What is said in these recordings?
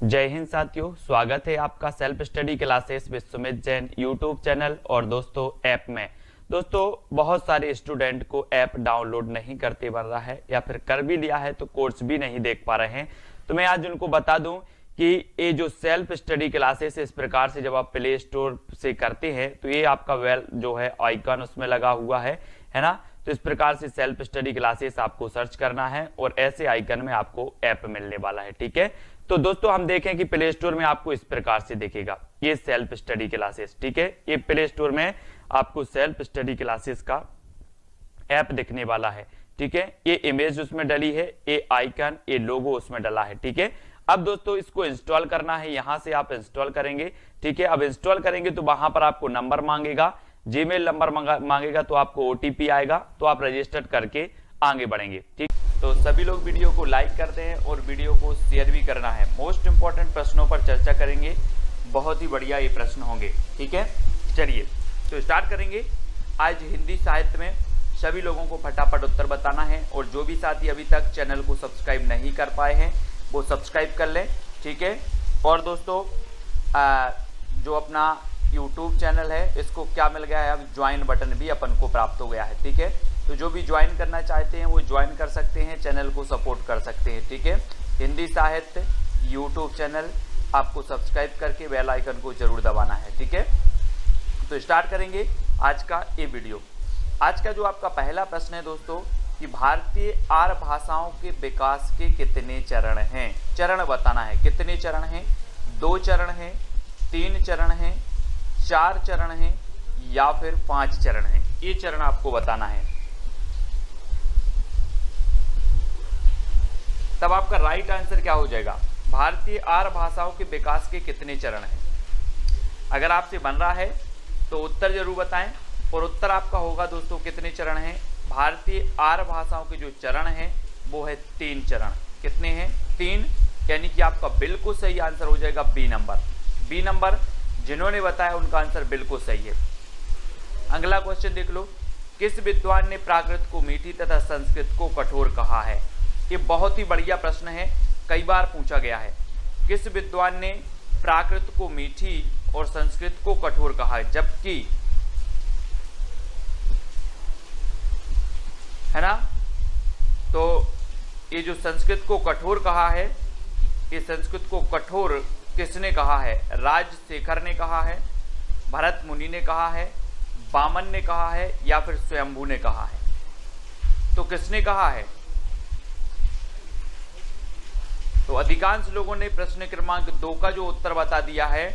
जय हिंद साथियों, स्वागत है आपका self study classes with Sumit Jain YouTube channel और दोस्तों ऐप में। दोस्तों बहुत सारे स्टूडेंट को ऐप डाउनलोड नहीं करते बन रहा है या फिर कर भी लिया है तो कोर्स भी नहीं देख पा रहे हैं। तो मैं आज उनको बता दूं कि ये जो सेल्फ स्टडी क्लासेस इस प्रकार से जब आप प्ले स्टोर से करते हैं तो ये आपका वेल जो है आइकन उसमें लगा हुआ है ना। तो इस प्रकार से सेल्फ स्टडी क्लासेस आपको सर्च करना है और ऐसे आइकन में आपको ऐप मिलने वाला है। ठीक है, तो दोस्तों हम देखें कि प्ले स्टोर में आपको इस प्रकार से दिखेगा ये सेल्फ स्टडी क्लासेस। ठीक है, ये प्ले स्टोर में आपको सेल्फ स्टडी क्लासेस का ऐप दिखने वाला है। ठीक है, ये इमेज उसमें डली है, ये आइकन, ये लोगो उसमें डला है। ठीक है, अब दोस्तों इसको इंस्टॉल करना है, यहां से आप इंस्टॉल करेंगे। ठीक है, अब इंस्टॉल करेंगे तो वहां पर आपको नंबर मांगेगा, जीमेल नंबर मांगेगा, तो आपको ओटीपी आएगा, तो आप रजिस्टर करके आगे बढ़ेंगे। ठीक, तो सभी लोग वीडियो को लाइक कर दें और वीडियो को शेयर भी करना है। मोस्ट इंपॉर्टेंट प्रश्नों पर चर्चा करेंगे, बहुत ही बढ़िया ये प्रश्न होंगे। ठीक है, चलिए तो स्टार्ट करेंगे। आज हिंदी साहित्य में सभी लोगों को फटाफट उत्तर बताना है और जो भी साथी अभी तक चैनल को सब्सक्राइब नहीं कर पाए हैं वो सब्सक्राइब कर लें। ठीक है, और दोस्तों जो अपना यूट्यूब चैनल है इसको क्या मिल गया है, अब ज्वाइन बटन भी अपन को प्राप्त हो गया है। ठीक है, तो जो भी ज्वाइन करना चाहते हैं वो ज्वाइन कर सकते हैं, चैनल को सपोर्ट कर सकते हैं। ठीक है, हिंदी साहित्य यूट्यूब चैनल आपको सब्सक्राइब करके बेल आइकन को जरूर दबाना है। ठीक है, तो स्टार्ट करेंगे आज का ये वीडियो। आज का जो आपका पहला प्रश्न है दोस्तों कि भारतीय आर्य भाषाओं के विकास के कितने चरण हैं। चरण बताना है, कितने चरण हैं, 2 चरण हैं, 3 चरण हैं, 4 चरण हैं या फिर 5 चरण हैं, ये चरण आपको बताना है। तब आपका राइट आंसर क्या हो जाएगा, भारतीय आर्य भाषाओं के विकास के कितने चरण हैं। अगर आपसे बन रहा है तो उत्तर जरूर बताएं और उत्तर आपका होगा दोस्तों कितने चरण हैं। भारतीय आर्य भाषाओं के जो चरण हैं वो है 3 चरण। कितने हैं, 3, यानी कि आपका बिल्कुल सही आंसर हो जाएगा बी नंबर। बी नंबर जिन्होंने बताया उनका आंसर बिल्कुल सही है। अगला क्वेश्चन देख लो, किस विद्वान ने प्राकृत को मीठी तथा संस्कृत को कठोर कहा है। ये बहुत ही बढ़िया प्रश्न है, कई बार पूछा गया है। किस विद्वान ने प्राकृत को मीठी और संस्कृत को कठोर कहा है, जबकि है ना, तो ये जो संस्कृत को कठोर कहा है, ये संस्कृत को कठोर किसने कहा है, राजशेखर ने कहा है, भरत मुनि ने कहा है, वामन ने कहा है या फिर स्वयंभू ने कहा है। तो किसने कहा है, तो अधिकांश लोगों ने प्रश्न क्रमांक 2 का जो उत्तर बता दिया है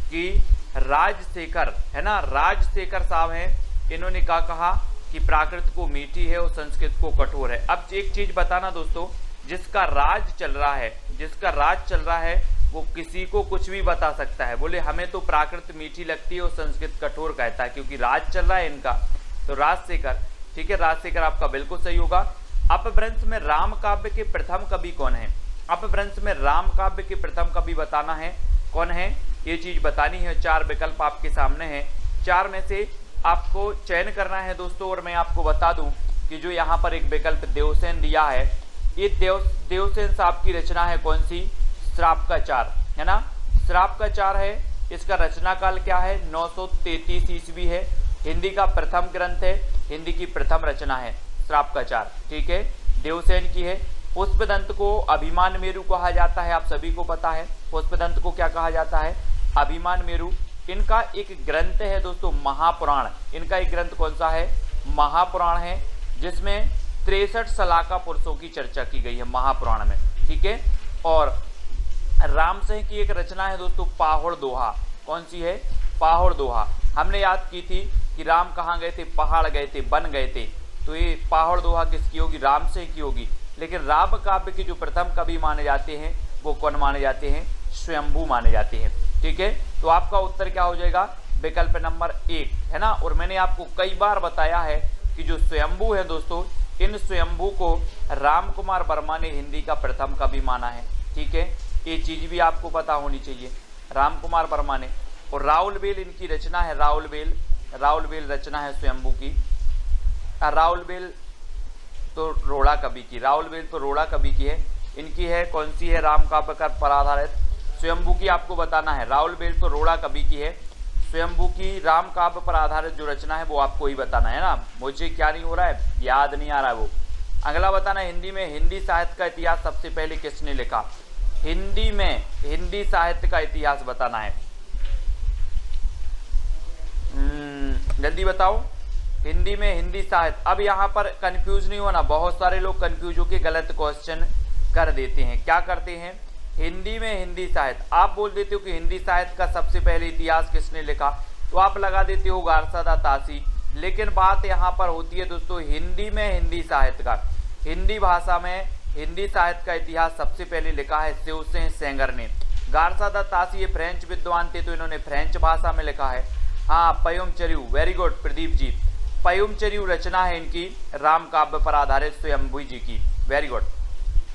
कि राजशेखर, है ना, राजशेखर साहब हैं, इन्होंने क्या कहा कि प्राकृत को मीठी है और संस्कृत को कठोर है। अब एक चीज बताना दोस्तों, जिसका राज चल रहा है, जिसका राज चल रहा है वो किसी को कुछ भी बता सकता है। बोले हमें तो प्राकृत मीठी लगती है और संस्कृत कठोर कहता है, क्योंकि राज चल रहा है इनका। तो राजशेखर, ठीक है, राजशेखर आपका बिल्कुल सही होगा। अपभ्रंश में राम काव्य के प्रथम कवि कौन है। अपभ्रंश में राम काव्य के प्रथम कवि बताना है कौन है, ये चीज बतानी है। 4 विकल्प आपके सामने हैं, 4 में से आपको चयन करना है दोस्तों। और मैं आपको बता दूं कि जो यहाँ पर एक विकल्प देवसेन दिया है, ये देवसेन साहब की रचना है कौन सी, श्राप का 4, है ना, श्राप का 4 है। इसका रचना काल क्या है, 933 ईस्वी है। हिंदी का प्रथम ग्रंथ है, हिंदी की प्रथम रचना है श्राप का 4। ठीक है, देवसेन की है। पुष्पदंत को अभिमान मेरु कहा जाता है, आप सभी को पता है पुष्पदंत को क्या कहा जाता है, अभिमान मेरु। इनका एक ग्रंथ है दोस्तों महापुराण, इनका एक ग्रंथ कौन सा है, महापुराण है, जिसमें 63 सलाका पुरुषों की चर्चा की गई है महापुराण में। ठीक है, और रामसिंह की एक रचना है दोस्तों पाहुड़ दोहा। कौन सी है, पाहुड़ दोहा। हमने याद की थी कि राम कहाँ गए थे, पहाड़ गए थे, बन गए थे, तो ये पाहुड़ दोहा किसकी होगी, रामसिंह की होगी। लेकिन राम काव्य के जो प्रथम कवि माने जाते हैं वो कौन माने जाते हैं, स्वयंभू माने जाते हैं। ठीक है, तो आपका उत्तर क्या हो जाएगा, विकल्प नंबर 1, है ना। और मैंने आपको कई बार बताया है कि जो स्वयंभू है दोस्तों, इन स्वयंभू को राम कुमार वर्मा ने हिंदी का प्रथम कवि माना है। ठीक है, ये चीज भी आपको पता होनी चाहिए, राम कुमार वर्मा ने। और राउलवेल इनकी रचना है, राउलवेल रचना है स्वयंभू की। राउलवेल तो रोड़ा कवि की, राउलवेल तो रोड़ा कवि की है। इनकी है कौन सी है, राम काव्य पर आधारित स्वयंभू की आपको बताना है। राहुल बेल तो रोड़ा कवि की है, स्वयंभू की राम काव्य पर आधारित जो रचना है वो आपको ही बताना है ना। मुझे क्या नहीं हो रहा है, याद नहीं आ रहा है वो। अगला बताना है हिंदी में हिंदी साहित्य का इतिहास सबसे पहले किसने लिखा। हिंदी में हिंदी साहित्य का इतिहास बताना है। जल्दी बताओ, हिंदी में हिंदी साहित्य। अब यहाँ पर कंफ्यूज नहीं होना, बहुत सारे लोग कंफ्यूज होकर गलत क्वेश्चन कर देते हैं। क्या करते हैं, हिंदी में हिंदी साहित्य आप बोल देते हो कि हिंदी साहित्य का सबसे पहले इतिहास किसने लिखा, तो आप लगा देते हो गारसादा तासी। लेकिन बात यहाँ पर होती है दोस्तों, हिंदी में हिंदी साहित्य का, हिंदी भाषा में हिंदी साहित्य का इतिहास सबसे पहले लिखा है शिवसेन सेंगर ने। गारसादा तासी ये फ्रेंच विद्वान थे, तो इन्होंने फ्रेंच भाषा में लिखा है। हाँ, पयुम चरियू, वेरी गुड प्रदीप जी, पयुम चरियू रचना है इनकी राम काव्य पर आधारित स्वयंभू जी की, वेरी गुड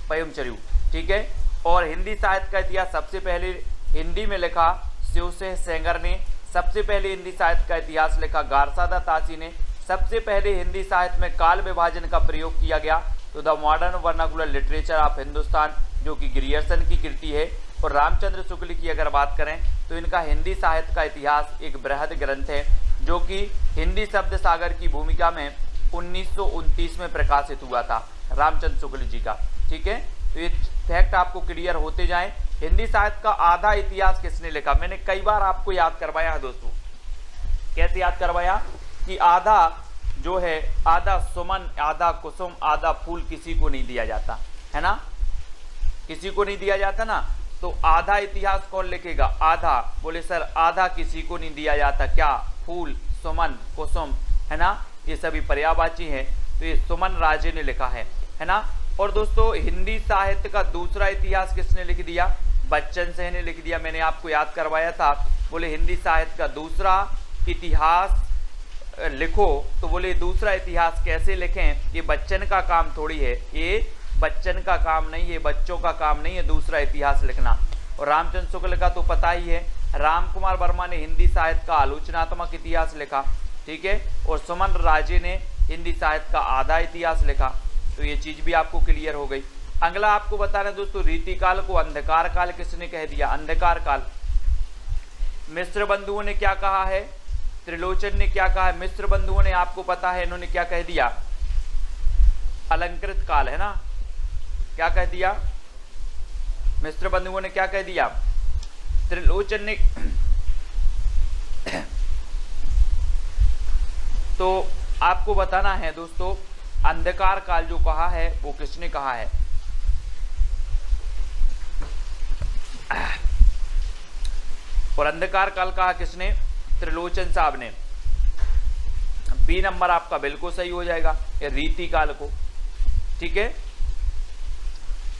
पयुम चरियू, ठीक है। और हिंदी साहित्य का इतिहास सबसे पहले हिंदी में लिखा शिवसेन सेंगर ने, सबसे पहले हिंदी साहित्य का इतिहास लिखा गारसादा तासी ने, सबसे पहले हिंदी साहित्य में काल विभाजन का प्रयोग किया गया तो the modern vernacular literature of Hindustan, जो कि ग्रियर्सन की कृति है। और रामचंद्र शुक्ल की अगर बात करें तो इनका हिंदी साहित्य का इतिहास एक बृहद ग्रंथ है, जो कि हिंदी शब्द सागर की भूमिका में 1929 में प्रकाशित हुआ था, रामचंद्र शुक्ल जी का, ठीक है। तो ये फैक्ट आपको क्लियर होते जाएं। हिंदी साहित्य का आधा इतिहास किसने लिखा, मैंने कई बार आपको याद करवाया है दोस्तों। कैसे याद करवाया कि आधा जो है, आधा सुमन, आधा कुसुम, आधा फूल किसी को नहीं दिया जाता है ना, किसी को नहीं दिया जाता ना। तो आधा इतिहास कौन लिखेगा, आधा, बोले सर आधा किसी को नहीं दिया जाता, क्या, फूल, सुमन, कुसुम, है ना, ये सभी पर्यायवाची हैं, तो ये सुमन राजे ने लिखा है ना। और दोस्तों हिंदी साहित्य का दूसरा इतिहास किसने लिख दिया, बच्चन सिंह ने लिख दिया। मैंने आपको याद करवाया था, बोले हिंदी साहित्य का दूसरा इतिहास लिखो, तो बोले दूसरा इतिहास कैसे लिखें, ये बच्चन का काम थोड़ी है, ये बच्चन का काम नहीं है, बच्चों का काम नहीं है दूसरा इतिहास लिखना। और रामचंद्र शुक्ल का तो पता ही है, राम कुमार वर्मा ने हिंदी साहित्य का आलोचनात्मक इतिहास लिखा, ठीक है। और सुमन राजे ने हिंदी साहित्य का आधा इतिहास लिखा। तो ये चीज भी आपको क्लियर हो गई। अगला आपको बताना दोस्तों, रीतिकाल को अंधकार काल किसने कह दिया, अंधकार काल। मिश्र बंधुओं ने क्या कहा है, त्रिलोचन ने क्या कहा है, मिश्र बंधुओं ने आपको पता है इन्होंने क्या कह दिया, अलंकृत काल, है ना, क्या कह दिया, मिश्र बंधुओं ने क्या कह दिया, त्रिलोचन ने तो आपको बताना है दोस्तों, अंधकार काल जो कहा है वो किसने कहा है। और अंधकार काल कहा किसने, त्रिलोचन साहब ने। बी नंबर आपका बिल्कुल सही हो जाएगा, ये रीति काल को, ठीक है,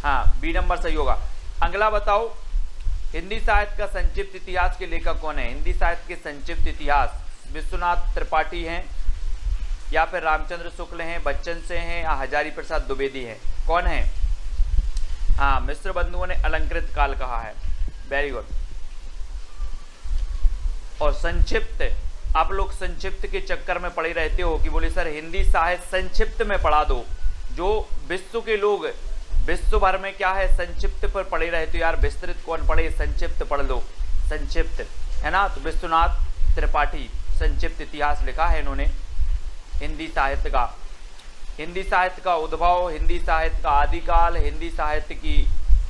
हाँ बी नंबर सही होगा। अगला बताओ, हिंदी साहित्य का संक्षिप्त इतिहास के लेखक कौन है। हिंदी साहित्य के संक्षिप्त इतिहास विश्वनाथ त्रिपाठी हैं, या फिर रामचंद्र शुक्ल हैं, बच्चन से हैं, या हजारी प्रसाद द्विवेदी हैं, कौन है। हाँ, मिश्र बंधुओं ने अलंकृत काल कहा है, वेरी गुड। और संक्षिप्त, आप लोग संक्षिप्त के चक्कर में पड़े रहते हो कि बोले सर हिंदी साहित्य संक्षिप्त में पढ़ा दो। जो विश्व के लोग विश्व भर में क्या है संक्षिप्त पर पढ़े रहते हो, यार विस्तृत कौन पढ़े, संक्षिप्त पढ़ लो, संक्षिप्त, है ना। तो विश्वनाथ त्रिपाठी संक्षिप्त इतिहास लिखा है इन्होंने हिंदी साहित्य का। हिंदी साहित्य का उद्भव, हिंदी साहित्य का आदिकाल, हिंदी साहित्य की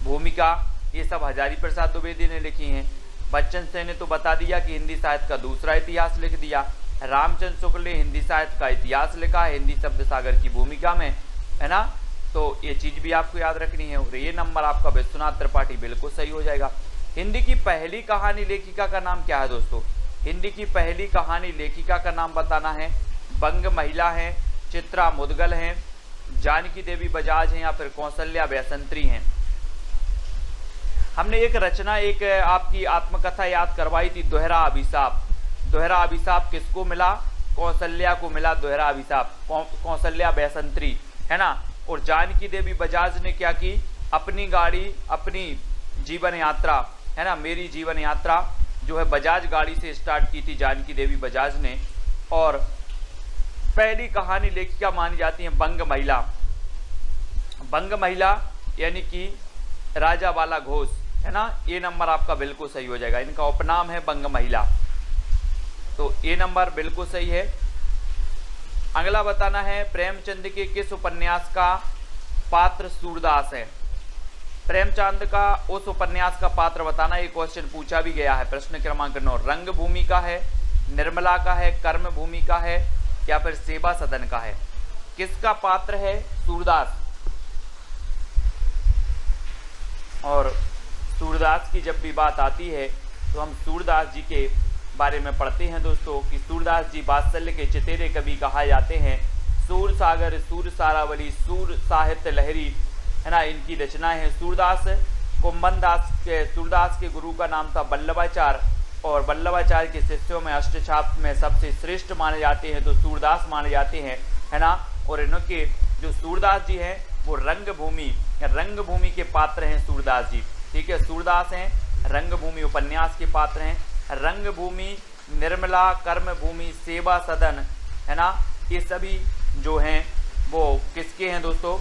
भूमिका, ये सब हजारी प्रसाद द्विवेदी ने लिखी हैं। बच्चन सिंह ने तो बता दिया कि हिंदी साहित्य का दूसरा इतिहास लिख दिया। रामचंद्र शुक्ल ने हिंदी साहित्य का इतिहास लिखा है हिंदी शब्द सागर की भूमिका में, है ना। तो ये चीज भी आपको याद रखनी है। और ये नंबर आपका विश्वनाथ त्रिपाठी बिल्कुल सही हो जाएगा। हिंदी की पहली कहानी लेखिका का नाम क्या है दोस्तों, हिंदी की पहली कहानी लेखिका का नाम बताना है। बंग महिला हैं, चित्रा मुदगल हैं, जानकी देवी बजाज हैं, या फिर कौशल्या बैसंत्री हैं। हमने एक रचना, एक आपकी आत्मकथा याद करवाई थी, दोहरा अभिशाप। दोहरा अभिशाप किसको मिला, कौशल्या को मिला दोहरा अभिशाप, कौशल्या बैसंत्री, है ना। और जानकी देवी बजाज ने क्या की, अपनी गाड़ी, अपनी जीवन यात्रा, है ना, मेरी जीवन यात्रा जो है बजाज गाड़ी से स्टार्ट की थी जानकी देवी बजाज ने। और पहली कहानी लेखिका मानी जाती है बंग महिला। बंग महिला यानी कि राजा बाला घोष, है ना, ए नंबर आपका बिल्कुल सही हो जाएगा। इनका उपनाम है बंग महिला, तो ए नंबर बिल्कुल सही है। अगला बताना है प्रेमचंद के किस उपन्यास का पात्र सूरदास है। प्रेमचंद का उस उपन्यास का पात्र बताना, ये क्वेश्चन पूछा भी गया है। प्रश्न क्रमांक 9 रंगभूमि का है, निर्मला का है, कर्मभूमि का है या फिर सेवा सदन का है। किसका पात्र है सूरदास। और सूरदास की जब भी बात आती है तो हम सूरदास जी के बारे में पढ़ते हैं दोस्तों कि सूरदास जी वात्सल्य के चतेरे कवि कहा जाते हैं। सूर सागर, सूर सारावली, सूर साहित्य लहरी, है ना, इनकी रचनाएं हैं। सूरदास सूरदास के गुरु का नाम था वल्लभाचार्य, और वल्लभाचार्य के शिष्यों में अष्टछाप में सबसे श्रेष्ठ माने जाते हैं तो सूरदास माने जाते हैं, है ना। और इनके जो सूरदास जी हैं वो रंगभूमि के पात्र हैं सूरदास जी, ठीक है। सूरदास हैं रंगभूमि उपन्यास के पात्र हैं। रंगभूमि, निर्मला, कर्मभूमि, सेवा सदन, है ना, ये सभी जो हैं वो किसके हैं दोस्तों,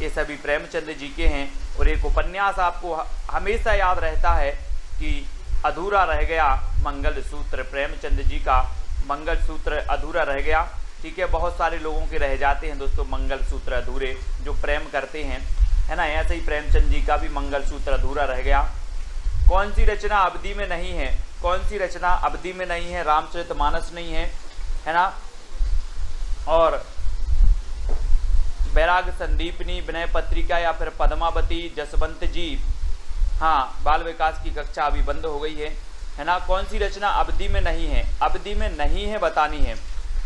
ये सभी प्रेमचंद जी के हैं। और एक उपन्यास आपको हमेशा याद रहता है कि अधूरा रह गया मंगलसूत्र, प्रेमचंद जी का मंगलसूत्र अधूरा रह गया, ठीक है। बहुत सारे लोगों के रह जाते हैं दोस्तों मंगलसूत्र अधूरे, जो प्रेम करते हैं, है ना। ऐसे ही प्रेमचंद जी का भी मंगलसूत्र अधूरा रह गया। कौन सी रचना अवधि में नहीं है, कौन सी रचना अवधि में नहीं है। रामचरितमानस नहीं है, है ना। और बैराग संदीपनी, विनय पत्रिका या फिर पद्मावती, जसवंत जी, हाँ, बाल विकास की कक्षा अभी बंद हो गई है ना। कौन सी रचना अवधि में नहीं है, अवधि में नहीं है बतानी है।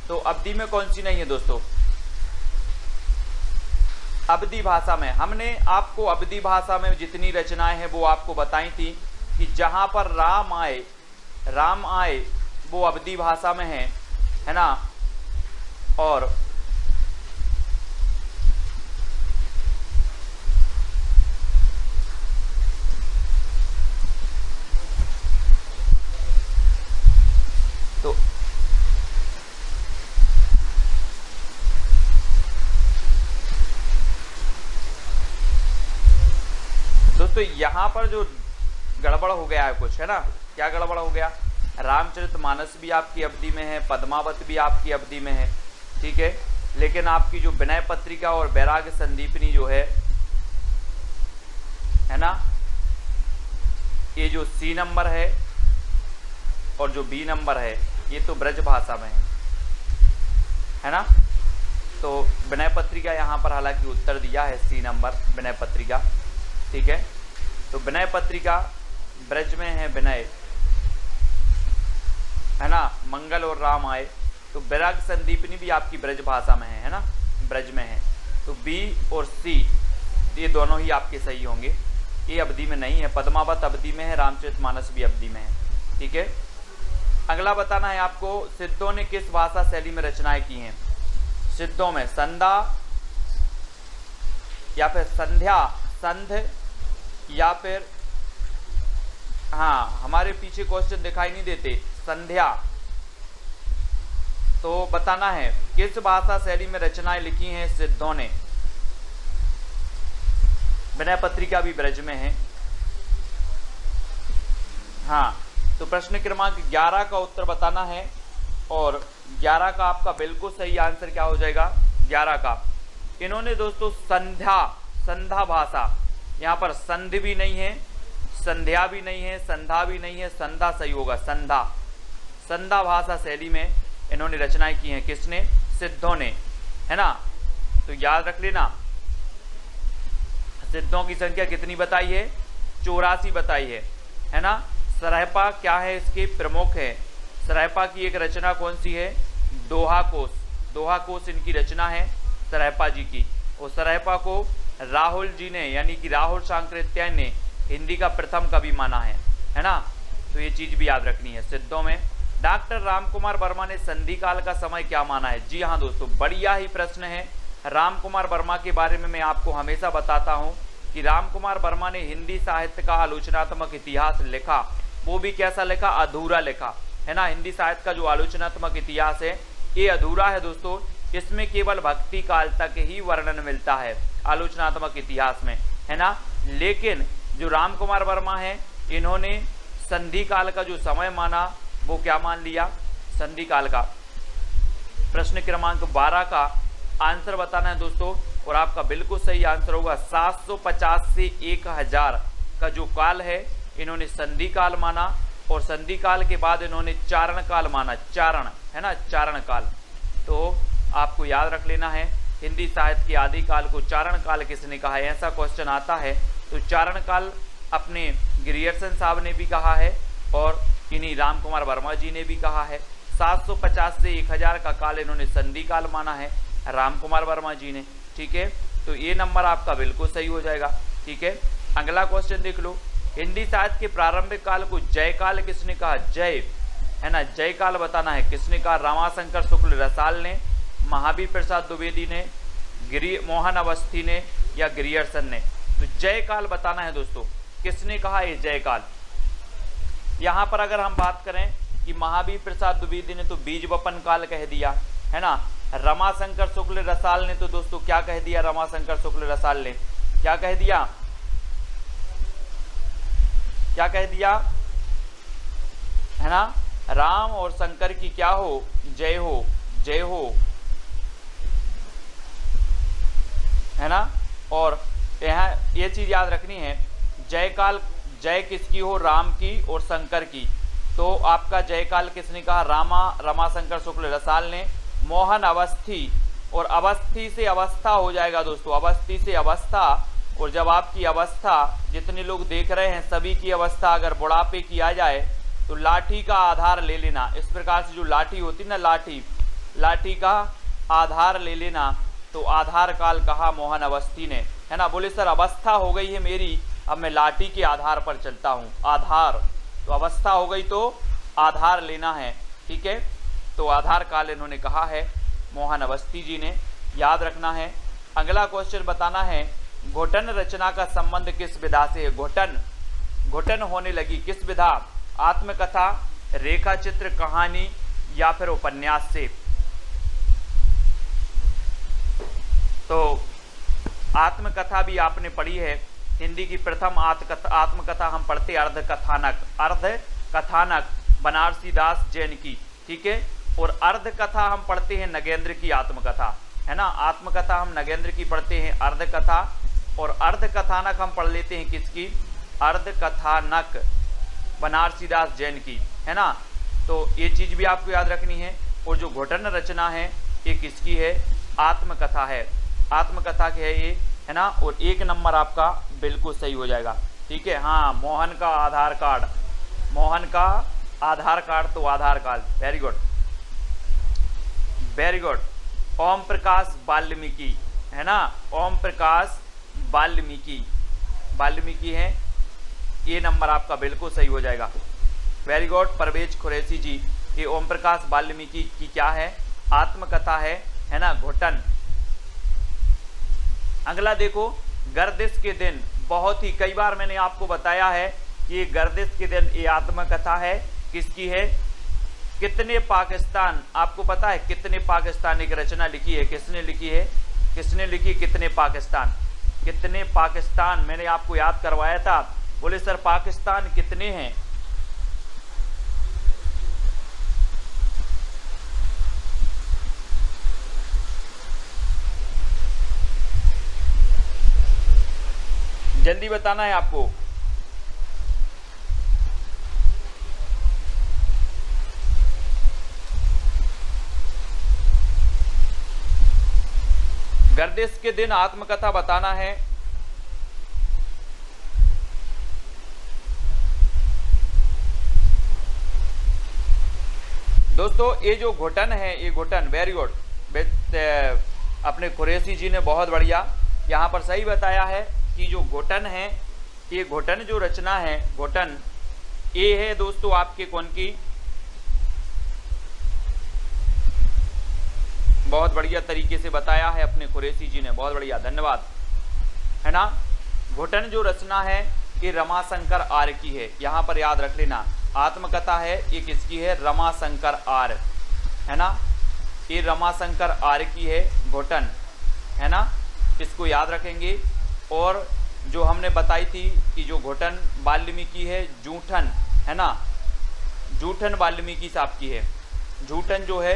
तो अवधि में कौन सी नहीं है दोस्तों, अवधि भाषा में हमने आपको अवधि भाषा में जितनी रचनाएं हैं वो आपको बताई थी कि जहां पर राम आए वो अवधि भाषा में है ना। और तो दोस्तों यहाँ पर जो गड़बड़ हो गया है कुछ, है ना। क्या गड़बड़ हो गया, रामचरितमानस भी आपकी अवधि में है, पद्मावत भी आपकी अवधि में है, ठीक है। लेकिन आपकी जो विनय पत्रिका और बैराग संदीपनी जो है ना, ये जो सी नंबर है और जो बी नंबर है ये तो ब्रज भाषा में है ना। तो विनय पत्रिका यहाँ पर हालांकि उत्तर दिया है सी नंबर विनय पत्रिका, ठीक है। तो विनय पत्रिका ब्रज में है, विनय, है ना, मंगल और राम आए। तो बैराग संदीपनी भी आपकी ब्रज भाषा में है ना, ब्रज में है। तो बी और सी ये दोनों ही आपके सही होंगे। ये अवधि में नहीं है, पद्मावत अवधि में है, रामचरितमानस भी अवधि में है, ठीक है। अगला बताना है आपको सिद्धों ने किस भाषा शैली में रचनाएं की हैं। सिद्धों में संधा या फिर संध्या, संध या फिर, हाँ, हमारे पीछे क्वेश्चन दिखाई नहीं देते, संध्या। तो बताना है किस भाषा शैली में रचनाएं लिखी हैं सिद्धों ने। विनय पत्रिका भी ब्रज में है, हाँ। तो प्रश्न क्रमांक 11 का उत्तर बताना है और 11 का आपका बिल्कुल सही आंसर क्या हो जाएगा, 11 का। इन्होंने दोस्तों संधा भाषा, यहाँ पर संधि भी नहीं है, संध्या भी नहीं है, संधा भी नहीं है, संधा सही होगा, संधा भाषा शैली में इन्होंने रचनाएं की हैं। किसने, सिद्धों ने, है ना। तो याद रख लेना, सिद्धों की संख्या कितनी बताई है, 84 बताई है ना। सरायपा क्या है, इसके प्रमुख है। सरायपा की एक रचना कौन सी है, दोहा कोश इनकी रचना है सरायपा जी की। और सरायपा को राहुल जी ने, यानी कि राहुल सांकृत्यायन ने हिंदी का प्रथम कवि माना है ना। तो ये चीज भी याद रखनी है सिद्धों में। डॉक्टर रामकुमार वर्मा ने संधि काल का समय क्या माना है। जी हाँ दोस्तों, बढ़िया ही प्रश्न है। रामकुमार वर्मा के बारे में मैं आपको हमेशा बताता हूँ कि रामकुमार वर्मा ने हिंदी साहित्य का आलोचनात्मक इतिहास लिखा, वो भी कैसा लिखा, अधूरा लिखा, है ना। हिंदी साहित्य का जो आलोचनात्मक इतिहास है ये अधूरा है दोस्तों, इसमें केवल भक्ति काल तक ही वर्णन मिलता है आलोचनात्मक इतिहास में, है ना। लेकिन जो राम कुमार वर्मा हैं इन्होंने संधि काल का जो समय माना वो क्या मान लिया, संधि काल का। प्रश्न क्रमांक 12 का आंसर बताना है दोस्तों, और आपका बिल्कुल सही आंसर होगा 750 से 1000 का जो काल है इन्होंने संधि काल माना, और संधि काल के बाद इन्होंने चारण काल माना, चारण है ना, चारण काल। तो आपको याद रख लेना है, हिंदी साहित्य के आदि काल को चारण काल किसने कहा है, ऐसा क्वेश्चन आता है तो चारण काल अपने ग्रियर्सन साहब ने भी कहा है और इन्हीं राम कुमार वर्मा जी ने भी कहा है। 750 से 1000 का काल इन्होंने संधि काल माना है राम कुमार वर्मा जी ने, ठीक है। तो ये नंबर आपका बिल्कुल सही हो जाएगा, ठीक है। अगला क्वेश्चन देख लो, हिंदी साहित्य के प्रारंभिक काल को जय काल किसने कहा, जय है ना, जय काल बताना है किसने कहा, रमाशंकर शुक्ल रसाल ने, महावीर प्रसाद द्विवेदी ने, मोहन अवस्थी ने या ग्रियर्सन ने। तो जय काल बताना है दोस्तों, किसने कहा ये जय काल। यहाँ पर अगर हम बात करें कि महावीर प्रसाद द्विवेदी ने तो बीज वपन काल कह दिया है ना, रमाशंकर शुक्ल रसाल ने तो दोस्तों क्या कह दिया, रमाशंकर शुक्ल रसाल ने क्या कह दिया, क्या कह दिया है ना, राम और शंकर की क्या हो, जय हो, जय हो, है ना। और यहाँ ये चीज याद रखनी है, जय काल, जय किसकी हो, राम की और शंकर की। तो आपका जय काल किसने कहा, रमाशंकर शुक्ल रसाल ने। मोहन अवस्थी, और अवस्थी से अवस्था हो जाएगा दोस्तों, अवस्थी से अवस्था। और जब आपकी अवस्था, जितने लोग देख रहे हैं सभी की अवस्था अगर बुढ़ापे की आ जाए तो लाठी का आधार ले लेना। इस प्रकार से जो लाठी होती ना, लाठी का आधार ले लेना। तो आधार काल कहा मोहन अवस्थी ने, है ना। बोले सर अवस्था हो गई है मेरी, अब मैं लाठी के आधार पर चलता हूँ, आधार। तो अवस्था हो गई तो आधार लेना है, ठीक है। तो आधार काल इन्होंने कहा है मोहन अवस्थी जी ने, याद रखना है। अगला क्वेश्चन बताना है, घुटन रचना का संबंध किस विधा से है। घुटन होने लगी किस विधा, आत्मकथा, रेखा चित्र, कहानी या फिर उपन्यास से। तो आत्मकथा भी आपने पढ़ी है, हिंदी की प्रथम आत्मकथा हम पढ़ते अर्धकथानक बनारसी दास जैन की, ठीक है। और अर्धकथा हम पढ़ते हैं नगेंद्र की आत्मकथा, है ना। आत्मकथा हम नगेंद्र की पढ़ते हैं, अर्धकथा, और अर्धकथानक हम पढ़ लेते हैं किसकी, अर्धकथानक बनारसी दास जैन की, है ना। तो ये चीज भी आपको याद रखनी है। और जो घुटन रचना है ये किसकी है, आत्मकथा है, आत्मकथा की है ये, है ना। और 1 नंबर आपका बिल्कुल सही हो जाएगा, ठीक है। हाँ, मोहन का आधार कार्ड, मोहन का आधार कार्ड तो Aadhaar card, very good, very good. Om Prakash Valmiki, है ना, ओम प्रकाश वाल्मीकि है, ये नंबर आपका बिल्कुल सही हो जाएगा, वेरी गुड। परवेज कुरैशी जी, ये ओम प्रकाश वाल्मीकि की क्या है, आत्मकथा है ना, घुटन। अगला देखो, गर्दिश के दिन, बहुत ही कई बार मैंने आपको बताया है कि ये गर्दिश के दिन ये आत्मकथा है, किसकी है, कितने पाकिस्तान, आपको पता है कितने पाकिस्तान एक रचना लिखी है, किसने लिखी है, किसने लिखी, कितने पाकिस्तान, कितने पाकिस्तान मैंने आपको याद करवाया था। बोले सर पाकिस्तान कितने हैं, जल्दी बताना है आपको। गर्दिश के दिन आत्मकथा बताना है। दोस्तों ये जो घुटन है, ये घुटन, वेरी गुड, अपने कुरैशी जी ने बहुत बढ़िया यहाँ पर सही बताया है कि जो घुटन है, ये घुटन जो रचना है, घुटन ये है दोस्तों आपके कौन की, बहुत बढ़िया तरीके से बताया है अपने कुरैशी जी ने, बहुत बढ़िया, धन्यवाद, है ना। घुटन जो रचना है ये रमाशंकर आर्य की है, यहाँ पर याद रख लेना। आत्मकथा है ये किसकी है, रमाशंकर आर्य, है ना, ये रमाशंकर आर्य की है घुटन, है ना, इसको याद रखेंगे। और जो हमने बताई थी कि जो घुटन वाल्मीकि है, जूठन है ना, जूठन वाल्मीकि साहब की है। जूठन जो है,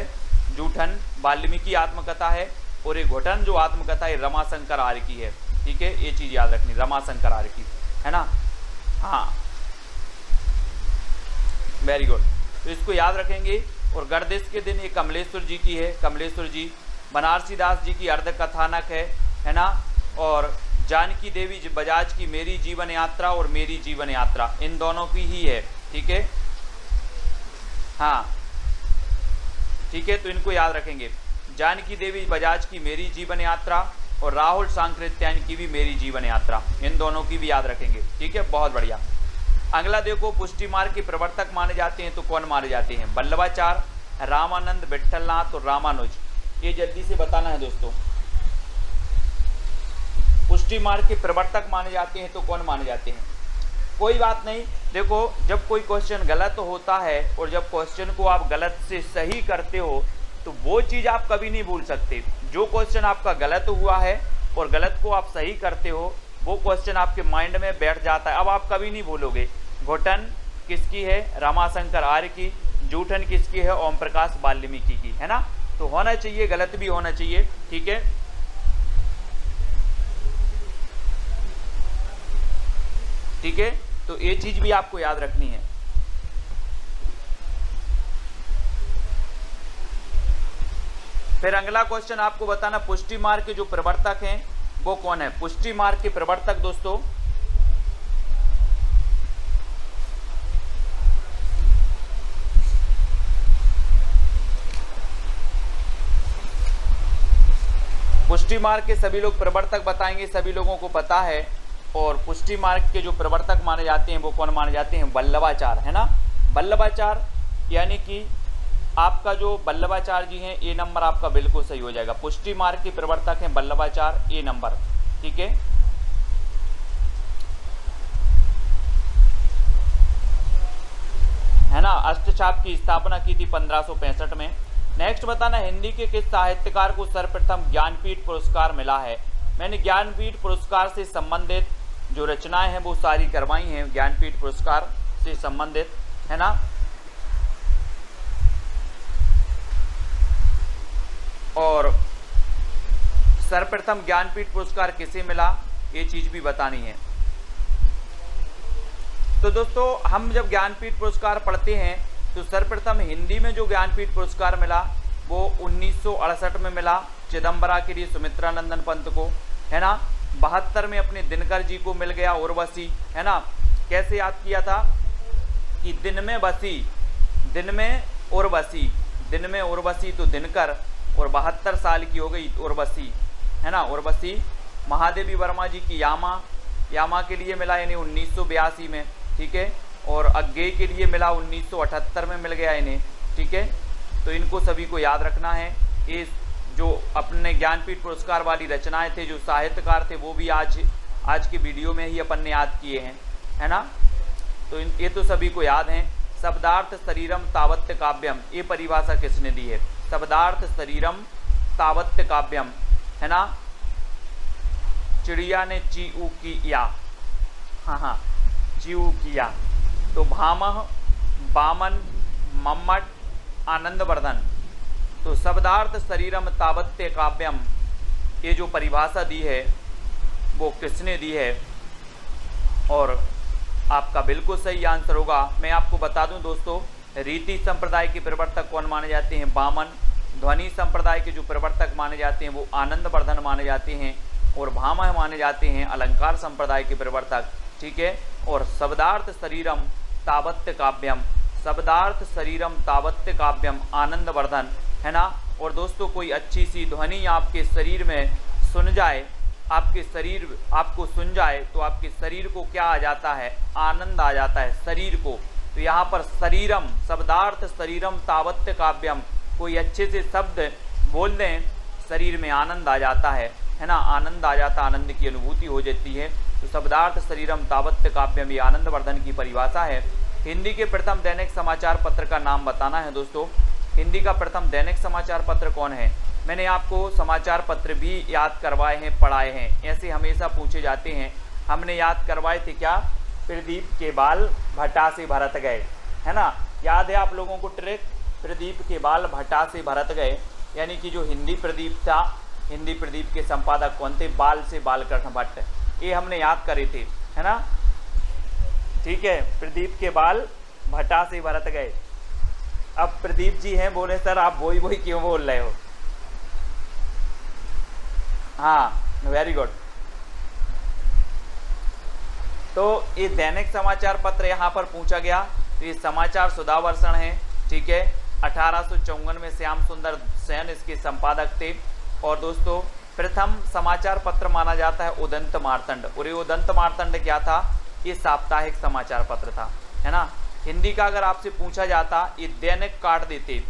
जूठन वाल्मीकि आत्मकथा है, और ये घुटन जो आत्मकथा है रमाशंकर आर्य की है। ठीक है, ये चीज़ याद रखनी, रमाशंकर आर्य की है ना। हाँ, वेरी गुड, तो इसको याद रखेंगे। और गर्दिश के दिन ये कमलेश्वर जी की है, कमलेश्वर जी। बनारसी दास जी की अर्ध कथानक है ना। और जानकी देवी बजाज की मेरी जीवन यात्रा और मेरी जीवन यात्रा, इन दोनों की ही है। ठीक है, हाँ ठीक है, तो इनको याद रखेंगे। जानकी देवी बजाज की मेरी जीवन यात्रा और राहुल सांकृत्यायन की भी मेरी जीवन यात्रा, इन दोनों की भी याद रखेंगे। ठीक है, बहुत बढ़िया। अगला देखो, पुष्टि मार्ग के प्रवर्तक माने जाते हैं तो कौन माने जाते हैं? वल्लभाचार्य, रामानंद, विट्ठलनाथ और रामानुज। ये जल्दी से बताना है दोस्तों। पुष्टि मार्ग के प्रवर्तक माने जाते हैं तो कौन माने जाते हैं? कोई बात नहीं, देखो जब कोई क्वेश्चन गलत होता है और जब क्वेश्चन को आप गलत से सही करते हो तो वो चीज़ आप कभी नहीं भूल सकते। जो क्वेश्चन आपका गलत हुआ है और गलत को आप सही करते हो, वो क्वेश्चन आपके माइंड में बैठ जाता है, अब आप कभी नहीं भूलोगे। घुटन किसकी है? रमाशंकर आर्य की। जूठन किसकी है? ओम प्रकाश वाल्मीकि की, है ना। तो होना चाहिए, गलत भी होना चाहिए। ठीक है, ठीक है, तो ये चीज भी आपको याद रखनी है। फिर अगला क्वेश्चन आपको बताना, पुष्टि मार्ग के जो प्रवर्तक हैं वो कौन है? पुष्टि मार्ग के प्रवर्तक दोस्तों पुष्टि मार्ग के सभी लोग प्रवर्तक बताएंगे, सभी लोगों को पता है। और पुष्टि मार्ग के जो प्रवर्तक माने जाते हैं वो कौन माने जाते हैं? वल्लभाचार्य, है ना। वल्लभाचार्य यानी कि आपका जो वल्लभाचार्य जी हैं, ए नंबर आपका बिल्कुल सही हो जाएगा। पुष्टि मार्ग के प्रवर्तक हैं वल्लभाचार्य, ए नंबर। ठीक है, ना। अष्टचाप की स्थापना की थी 1565 में। नेक्स्ट बताना, हिंदी के किस साहित्यकार को सर्वप्रथम ज्ञानपीठ पुरस्कार मिला है? मैंने ज्ञानपीठ पुरस्कार से संबंधित जो रचनाएं हैं वो सारी करवाई हैं, ज्ञानपीठ पुरस्कार से संबंधित, है ना। और सर्वप्रथम ज्ञानपीठ पुरस्कार किसे मिला, ये चीज भी बतानी है। तो दोस्तों हम जब ज्ञानपीठ पुरस्कार पढ़ते हैं तो सर्वप्रथम हिंदी में जो ज्ञानपीठ पुरस्कार मिला वो 1968 में मिला चिदम्बरा के लिए सुमित्रा नंदन पंत को, है ना। 72 में अपने दिनकर जी को मिल गया, उर्वशी, है ना। कैसे याद किया था कि दिन में बसी, दिन में उर्वशी, दिन में उर्वशी तो दिनकर, और 72 साल की हो गई उर्वशी, है ना। उर्वशी महादेवी वर्मा जी की यामा, यामा के लिए मिला यानी 1982 में। ठीक है, और अज्ञेय के लिए मिला 1978 में मिल गया इन्हें। ठीक है, तो इनको सभी को याद रखना है। ये जो अपने ज्ञानपीठ पुरस्कार वाली रचनाएं थे, जो साहित्यकार थे, वो भी आज के वीडियो में ही अपन ने याद किए हैं, है ना। तो ये तो सभी को याद हैं। शब्दार्थ शरीरम तावत्य काव्यम, ये परिभाषा किसने दी है? शब्दार्थ शरीरम तावत्य काव्यम, है ना। चिड़िया ने चीऊ किया, हाँ, चीऊ किया। तो भामह, बामन, मम्मट, आनंदवर्धन। तो शब्दार्थ शरीरम तावत्य काव्यम, ये जो परिभाषा दी है वो किसने दी है? और आपका बिल्कुल सही आंसर होगा। मैं आपको बता दूं दोस्तों, रीति संप्रदाय के प्रवर्तक कौन माने जाते हैं? बामन। ध्वनि संप्रदाय के जो प्रवर्तक माने जाते हैं वो आनंदवर्धन माने जाते हैं, और भामह माने जाते हैं अलंकार संप्रदाय के प्रवर्तक। ठीक है, और शब्दार्थ शरीरम तावत्य काव्यम, शब्दार्थ शरीरम तावत्य काव्यम आनंदवर्धन, है ना। और दोस्तों कोई अच्छी सी ध्वनि आपके शरीर में सुन जाए, आपके शरीर आपको सुन जाए तो आपके शरीर को क्या आ जाता है? आनंद आ जाता है शरीर को। तो यहाँ पर शरीरम, शब्दार्थ शरीरम तावत्य काव्यम, कोई अच्छे से शब्द बोल दें, शरीर में आनंद आ जाता है ना। आनंद आ जाता, आनंद की अनुभूति हो जाती है। तो शब्दार्थ शरीरम तावत्य काव्यम ये आनंदवर्धन की परिभाषा है। हिंदी के प्रथम दैनिक समाचार पत्र का नाम बताना है दोस्तों। हिंदी का प्रथम दैनिक समाचार पत्र कौन है? मैंने आपको समाचार पत्र भी याद करवाए हैं, पढ़ाए हैं, ऐसे हमेशा पूछे जाते हैं। हमने याद करवाए थे क्या, प्रदीप के बाल भटा से भरत गए, है ना, याद है आप लोगों को ट्रिक, प्रदीप के बाल भटा से भरत गए, यानी कि जो हिंदी प्रदीप था, हिंदी प्रदीप के संपादक कौन थे, बाल से बालकृष्ण भट्ट, ये हमने याद करे थे, है ना। ठीक है, प्रदीप के बाल भटा से भरत गए। अब प्रदीप जी हैं, बोले सर आप वही वही क्यों बोल रहे हो। हाँ, वेरी गुड। तो ये दैनिक समाचार पत्र यहाँ पर पूछा गया, तो ये समाचार सुधावर्षण है। ठीक है, 1854 में श्याम सुंदर सेन इसके संपादक थे। और दोस्तों प्रथम समाचार पत्र माना जाता है उदंत मार्तंड, और ये उदंत मार्तंड क्या था, ये साप्ताहिक समाचार पत्र था, है ना। हिंदी का अगर आपसे पूछा जाता, ये दैनिक काट देते,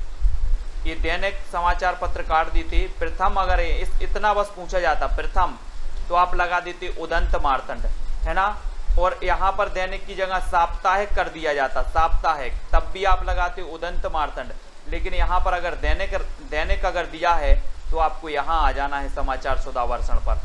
ये दैनिक समाचार पत्र काट देते। प्रथम अगर इतना बस पूछा जाता प्रथम, तो आप लगा देते उदंत मार्तंड, है ना। और यहाँ पर दैनिक की जगह साप्ताहिक कर दिया जाता, साप्ताहिक, तब भी आप लगाते उदंत मार्तंड। लेकिन यहाँ पर अगर दैनिक अगर दिया है तो आपको यहाँ आ जाना है समाचार सुधावर्षण पर।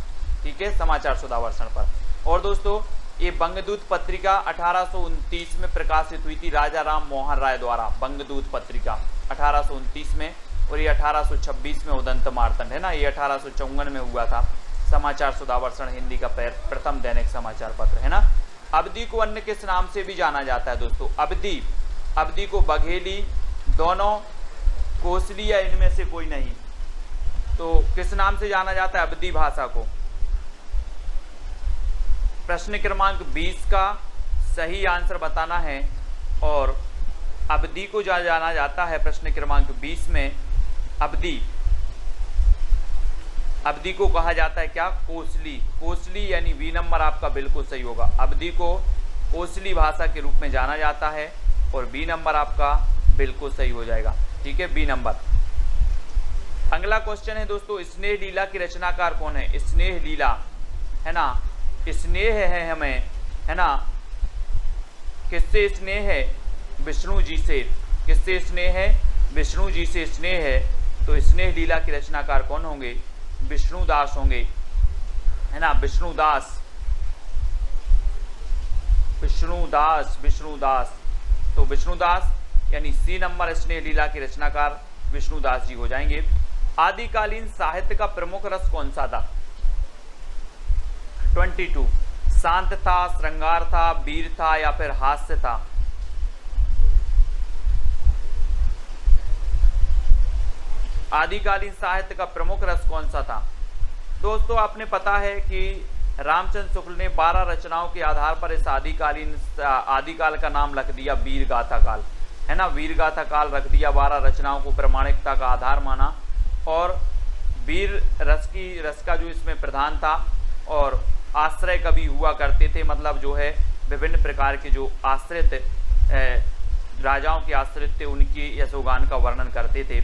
ठीक है, समाचार सुधावर्षण पर। और दोस्तों ये बंगदूत पत्रिका 1829 में प्रकाशित हुई थी राजा राम मोहन राय द्वारा, बंगदूत पत्रिका 1829 में, और ये 1826 में उदंत मार्तंड, है ना, ये 1854 में हुआ था। समाचार सुधावर्षण हिंदी का प्रथम दैनिक समाचार पत्र, है ना। अवधि को अन्य किस नाम से भी जाना जाता है दोस्तों, अवधि को बघेली, दोनों, कोसली या इनमें से कोई नहीं, तो किस नाम से जाना जाता है अवधि भाषा को। प्रश्न क्रमांक 20 का सही आंसर बताना है, और अवधि को जाना जाता है प्रश्न क्रमांक 20 में, अवधि को कहा जाता है क्या, कोसली, कोसली यानी बी नंबर आपका बिल्कुल सही होगा। अवधि को कोसली भाषा के रूप में जाना जाता है, और बी नंबर आपका बिल्कुल सही हो जाएगा। ठीक है, बी नंबर। अगला क्वेश्चन है दोस्तों, स्नेह लीला की रचनाकार कौन है। स्नेह लीला, है ना, स्नेह है हमें, है ना, किससे स्नेह है, विष्णु जी से, किससे स्नेह है, विष्णु जी से स्नेह है। तो स्नेह लीला के रचनाकार कौन होंगे, विष्णुदास होंगे, है ना, विष्णुदास, विष्णुदास, विष्णुदास। तो विष्णुदास यानी सी नंबर स्नेह लीला के रचनाकार विष्णुदास जी हो जाएंगे। आदिकालीन साहित्य का प्रमुख रस कौन सा था। 22, शांत था, श्रृंगार था, वीर था या फिर हास्य था। आदिकालीन साहित्य का प्रमुख रस कौन सा था। दोस्तों आपने पता है कि रामचंद्र शुक्ल ने 12 रचनाओं के आधार पर इस आदिकाल का नाम रख दिया वीर गाथा काल, है ना, वीर गाथा काल रख दिया। 12 रचनाओं को प्रामाणिकता का आधार माना, और वीर रस का जो इसमें प्रधान था, और आश्रय कवि हुआ करते थे, मतलब जो है विभिन्न प्रकार के जो आश्रित राजाओं के आश्रित थे उनकी यशोगान का वर्णन करते थे।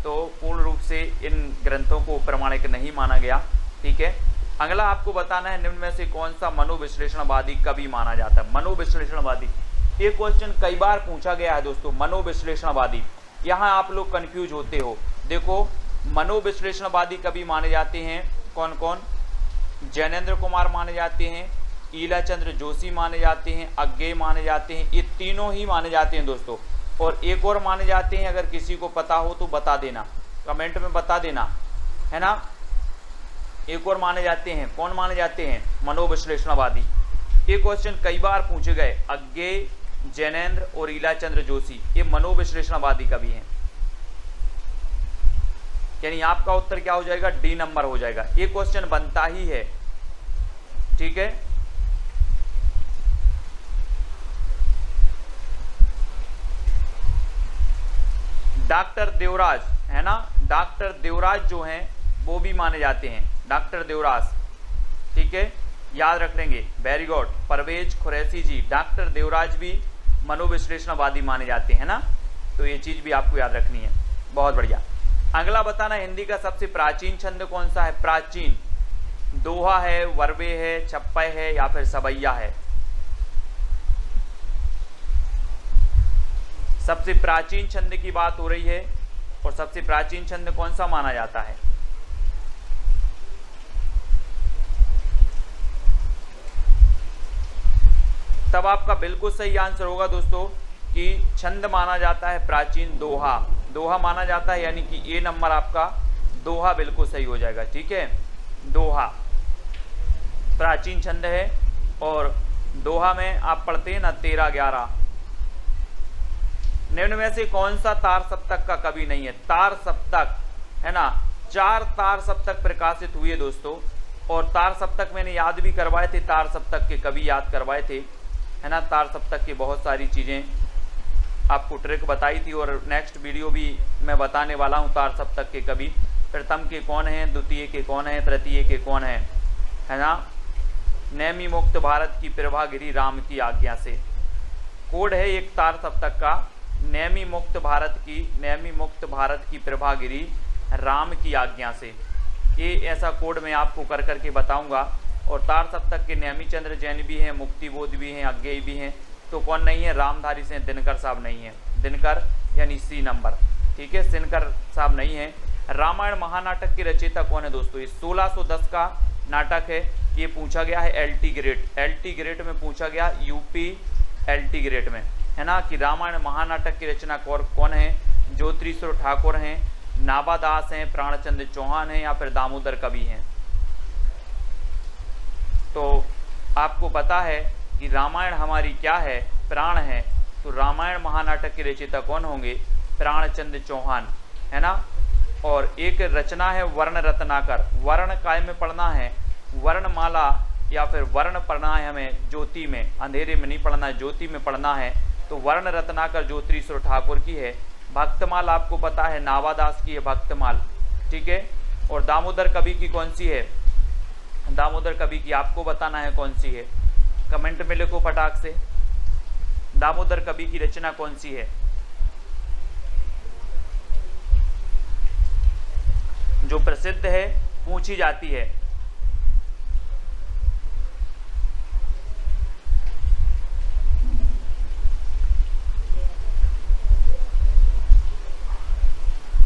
तो पूर्ण रूप से इन ग्रंथों को प्रामाणिक नहीं माना गया। ठीक है, अगला आपको बताना है निम्न में से कौन सा मनोविश्लेषणवादी कवि माना जाता है। मनोविश्लेषणवादी, ये क्वेश्चन कई बार पूछा गया है दोस्तों, मनोविश्लेषणवादी। यहाँ आप लोग कंफ्यूज होते हो। देखो मनोविश्लेषणवादी कवि माने जाते हैं कौन कौन, जैनेन्द्र कुमार माने जाते हैं, ईलाचंद्र जोशी माने जाते हैं, अज्ञेय माने जाते हैं, ये तीनों ही माने जाते हैं दोस्तों। और एक और माने जाते हैं, अगर किसी को पता हो तो बता देना, कमेंट में बता देना, है ना। एक और माने जाते हैं, कौन माने जाते हैं, मनोविश्लेषणवादी। ये क्वेश्चन कई बार पूछे गए, अज्ञेय, जैनेन्द्र और ईलाचंद्र जोशी, ये मनोविश्लेषणवादी कवि हैं। यानी आपका उत्तर क्या हो जाएगा, डी नंबर हो जाएगा। ये क्वेश्चन बनता ही है। ठीक है, डॉक्टर देवराज, है ना, डॉक्टर देवराज जो हैं वो भी माने जाते हैं, डॉक्टर देवराज। ठीक है, याद रख लेंगे, वेरी गुड। परवेज खुरैशी जी, डॉक्टर देवराज भी मनोविश्लेषणवादी माने जाते हैं ना, तो ये चीज भी आपको याद रखनी है। बहुत बढ़िया। अगला बताना, हिंदी का सबसे प्राचीन छंद कौन सा है। प्राचीन, दोहा है, वर्वे है, छप्पय है या फिर सबैया है। सबसे प्राचीन छंद की बात हो रही है, और सबसे प्राचीन छंद कौन सा माना जाता है। तब आपका बिल्कुल सही आंसर होगा दोस्तों कि छंद माना जाता है प्राचीन दोहा, दोहा माना जाता है, यानी कि ए नंबर आपका दोहा बिल्कुल सही हो जाएगा। ठीक है, दोहा प्राचीन छंद है और दोहा में आप पढ़ते हैं ना 13-11। निम्न में से कौन सा तार सप्तक का कवि नहीं है? तार सप्तक है ना, 4 तार सप्तक प्रकाशित हुए दोस्तों, और तार सप्तक मैंने याद भी करवाए थे, तार सप्तक के कवि याद करवाए थे, है ना। तार सप्तक की बहुत सारी चीज़ें आपको ट्रिक बताई थी, और नेक्स्ट वीडियो भी मैं बताने वाला हूँ तार सप्तक के कवि। प्रथम के कौन हैं, द्वितीय के कौन हैं, तृतीय के कौन हैं, है ना। नैमी मुक्त भारत की प्रभा गिरी राम की आज्ञा से, कोड है एक तार सप्तक का, नैमी मुक्त भारत की प्रभा गिरी राम की आज्ञा से। ये ऐसा कोड मैं आपको कर करके बताऊंगा। और तार सप्तक के नैमी चंद्र जैन भी हैं, मुक्तिबोध भी हैं, अज्ञेय भी हैं। तो कौन नहीं है? रामधारी से दिनकर साहब नहीं है, दिनकर यानी सी नंबर। ठीक है, दिनकर साहब नहीं है। रामायण महानाटक के रचयिता कौन है दोस्तों? ये 1610 का नाटक है, ये पूछा गया है LT ग्रेड में पूछा गया, यूपी LT ग्रेड में, है ना, कि रामायण महानाटक की रचना कौन है? ज्योतिश्वर ठाकुर हैं, नाबादास हैं, प्राणचंद्र चौहान हैं, या फिर दामोदर कवि हैं। तो आपको पता है कि रामायण हमारी क्या है? प्राण है। तो रामायण महानाटक के रचयिता कौन होंगे? प्राणचंद्र चौहान, है ना। और एक रचना है वर्ण रत्नाकर, वर्ण काय में पढ़ना है, वर्णमाला या फिर वर्ण पढ़ना है हमें ज्योति में, अंधेरे में नहीं पढ़ना है, ज्योति में पढ़ना है। तो वर्ण रत्नाकर ज्योतिश्वर ठाकुर की है। भक्तमाल आपको पता है नावादास की है भक्तमाल। ठीक है, और दामोदर कवि की कौन सी है? दामोदर कवि की आपको बताना है कौन सी है, कमेंट में लिखो फटाक से। दामोदर कवि की रचना कौन सी है जो प्रसिद्ध है, पूछी जाती है?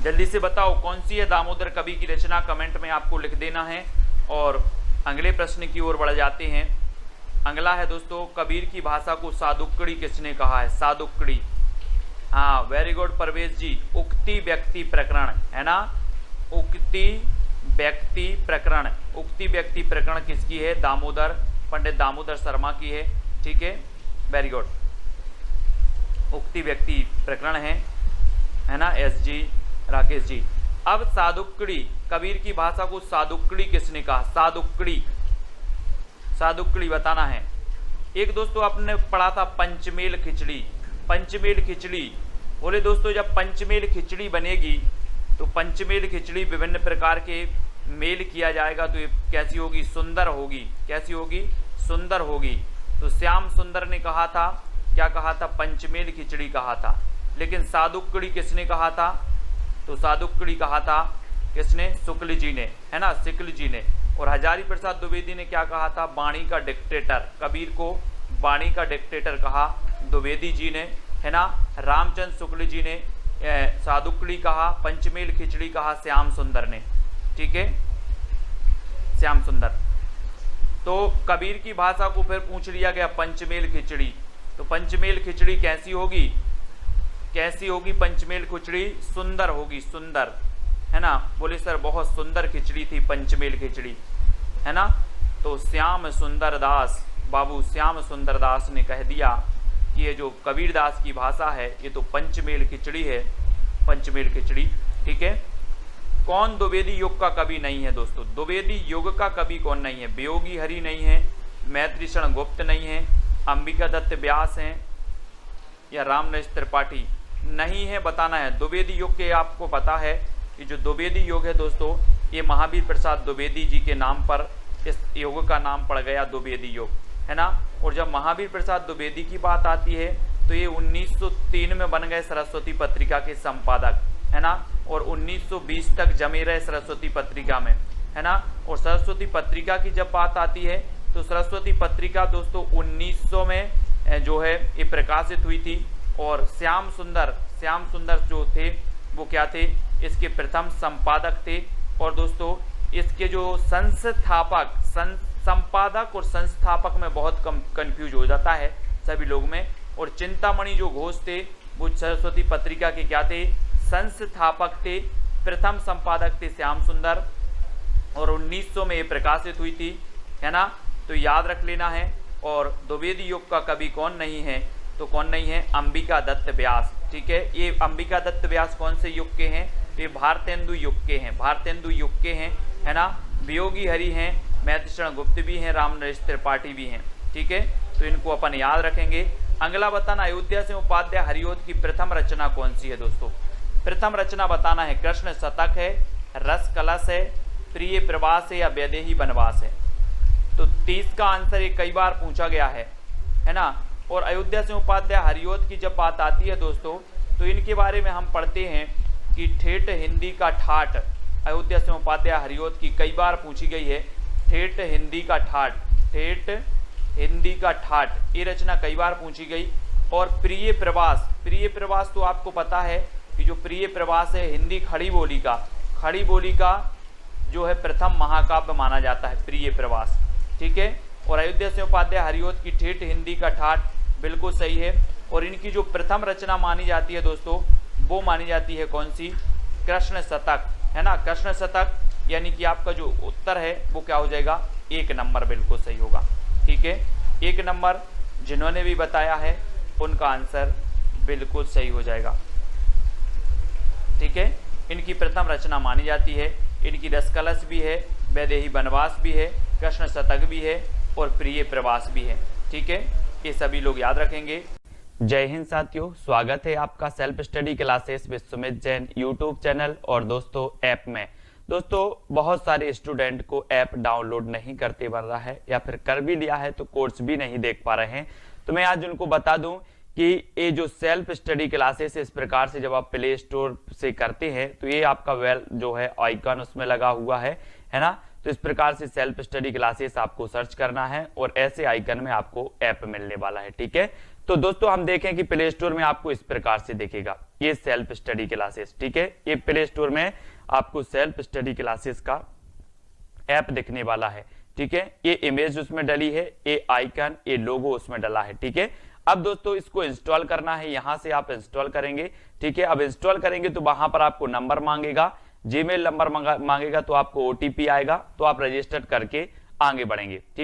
जल्दी से बताओ कौन सी है दामोदर कवि की रचना, कमेंट में आपको लिख देना है। और अगले प्रश्न की ओर बढ़ जाते हैं। अगला है दोस्तों, कबीर की भाषा को सादुक्कड़ी किसने कहा है? सादुक्कड़ी, हाँ वेरी गुड परवेश जी। उक्ति व्यक्ति प्रकरण, है ना, उक्ति व्यक्ति प्रकरण। उक्ति व्यक्ति प्रकरण किसकी है? दामोदर, पंडित दामोदर शर्मा की है। ठीक है, वेरी गुड। उक्ति व्यक्ति प्रकरण है ना, SG राकेश जी। अब सादुक्कड़ी, कबीर की भाषा को सादुक्कड़ी किसने कहा? सादुक्कड़ी, सादुक्कड़ी बताना है। एक दोस्तों आपने पढ़ा था पंचमेल खिचड़ी, पंचमेल खिचड़ी। बोले दोस्तों जब पंचमेल खिचड़ी बनेगी तो पंचमेल खिचड़ी विभिन्न प्रकार के मेल किया जाएगा, तो ये कैसी होगी? सुंदर होगी। कैसी होगी? सुंदर होगी। तो श्याम सुंदर ने कहा था, क्या कहा था? पंचमेल खिचड़ी कहा था। लेकिन सादुक्कड़ी किसने कहा था? तो सादुक्कड़ी कहा था किसने? शुक्ल जी ने, है ना, शुक्ल जी ने। और हजारी प्रसाद द्विवेदी ने क्या कहा था? वाणी का डिक्टेटर, कबीर को वाणी का डिक्टेटर कहा द्विवेदी जी ने, है ना। रामचंद्र शुक्ल जी ने सादुक्कड़ी कहा, पंचमेल खिचड़ी कहा श्याम सुंदर ने। ठीक है, श्याम सुंदर। तो कबीर की भाषा को फिर पूछ लिया गया पंचमेल खिचड़ी। तो पंचमेल खिचड़ी कैसी होगी? कैसी होगी पंचमेल खिचड़ी? सुंदर होगी, सुंदर, है ना। बोले सर बहुत सुंदर खिचड़ी थी पंचमेल खिचड़ी, है ना। तो श्याम सुंदर दास, बाबू श्याम सुंदर दास ने कह दिया कि ये जो कबीर दास की भाषा है ये तो पंचमेल खिचड़ी है, पंचमेल खिचड़ी। ठीक है, कौन द्विवेदी युग का कवि नहीं है दोस्तों? द्विवेदी युग का कवि कौन नहीं है? वियोगी हरि नहीं है, मैत्रीशरण गुप्त नहीं है, अंबिका दत्त व्यास हैं, या रामनरेश त्रिपाठी नहीं है, बताना है। द्विवेदी युग के आपको पता है कि जो द्विवेदी युग है दोस्तों ये महावीर प्रसाद द्विवेदी जी के नाम पर इस युग का नाम पड़ गया द्विवेदी युग, है ना। और जब महावीर प्रसाद द्विवेदी की बात आती है तो ये 1903 में बन गए सरस्वती पत्रिका के संपादक, है ना। और 1920 तक जमे रहे सरस्वती पत्रिका में, है ना। और सरस्वती पत्रिका की जब बात आती है तो सरस्वती पत्रिका दोस्तों 1900 में जो है ये प्रकाशित हुई थी। और श्याम सुंदर जो थे वो क्या थे? इसके प्रथम संपादक थे। और दोस्तों इसके जो संस्थापक, संपादक और संस्थापक में बहुत कम कंफ्यूज हो जाता है। सभी लोग में। और चिंतामणि जो घोष थे वो सरस्वती पत्रिका के क्या थे, संस्थापक थे, प्रथम संपादक थे श्याम सुंदर, और 1900 में ये प्रकाशित हुई थी, है ना। तो याद रख लेना है। और द्विवेदी युग का कवि कौन नहीं है, तो कौन नहीं है, अंबिका दत्त व्यास, ठीक है। ये अंबिका दत्त व्यास कौन से युग के हैं, ये भारतेंदु युग के हैं, भारतेंदु युग के हैं, है ना। वियोगी हरि हैं, मैथिशरण गुप्त भी हैं, रामनरेश त्रिपाठी भी हैं, ठीक है। तो इनको अपन याद रखेंगे। अगला बताना, अयोध्या से उपाध्याय हरिओद की प्रथम रचना कौन सी है दोस्तों। प्रथम रचना बताना है, कृष्ण शतक है, रस कलश है, प्रिय प्रवास है, या वैदेही वनवास है। तो 30 का आंसर ये कई बार पूछा गया है ना। और अयोध्या से उपाध्याय हरिओद की जब बात आती है दोस्तों, तो इनके बारे में हम पढ़ते हैं कि ठेठ हिंदी का ठाठ, अयोध्या से उपाध्याय हरिओद की कई बार पूछी गई है। ठेठ हिंदी का ठाठ, ठेठ हिंदी का ठाठ, ये रचना कई बार पूछी गई। और प्रिय प्रवास, प्रिय प्रवास तो आपको पता है कि जो प्रिय प्रवास है हिंदी खड़ी बोली का जो है प्रथम महाकाव्य माना जाता है प्रिय प्रवास, ठीक है। और अयोध्या से उपाध्याय हरिओद की ठेठ हिंदी का ठाठ बिल्कुल सही है। और इनकी जो प्रथम रचना मानी जाती है दोस्तों, वो मानी जाती है कौन सी, कृष्ण शतक, है ना। कृष्ण शतक, यानी कि आपका जो उत्तर है वो क्या हो जाएगा, 1 नंबर बिल्कुल सही होगा, ठीक है। 1 नंबर जिन्होंने भी बताया है उनका आंसर बिल्कुल सही हो जाएगा, ठीक है। इनकी प्रथम रचना मानी जाती है, इनकी रसकलश भी है, वैदेही वनवास भी है, कृष्ण शतक भी है, और प्रिय प्रवास भी है, ठीक है। ये सभी लोग याद रखेंगे। जय हिंद साथियों, स्वागत है आपका self study classes with Sumit Jain YouTube channel और दोस्तों ऐप में। दोस्तों बहुत सारे स्टूडेंट को ऐप डाउनलोड नहीं करते बन रहा है, या फिर कर भी लिया है तो कोर्स भी नहीं देख पा रहे हैं। तो मैं आज उनको बता दूं कि ये जो सेल्फ स्टडी क्लासेस इस प्रकार से जब आप प्ले स्टोर से करते हैं तो ये आपका वेल जो है आइकन उसमें लगा हुआ है ना। तो इस प्रकार से सेल्फ स्टडी क्लासेस आपको सर्च करना है और ऐसे आइकन में आपको ऐप मिलने वाला है, ठीक है। तो दोस्तों हम देखें कि प्ले स्टोर में आपको इस प्रकार से दिखेगा ये सेल्फ स्टडी क्लासेस, ठीक है। ये प्ले स्टोर में आपको सेल्फ स्टडी क्लासेस का ऐप दिखने वाला है, ठीक है। ये इमेज उसमें डली है, ये आइकन, ये लोगो उसमें डला है, ठीक है। अब दोस्तों इसको इंस्टॉल करना है, यहां से आप इंस्टॉल करेंगे, ठीक है। अब इंस्टॉल करेंगे तो वहां पर आपको नंबर मांगेगा, जीमेल नंबर मांगेगा, तो आपको ओटीपी आएगा, तो आप रजिस्टर करके आगे बढ़ेंगे, ठीक।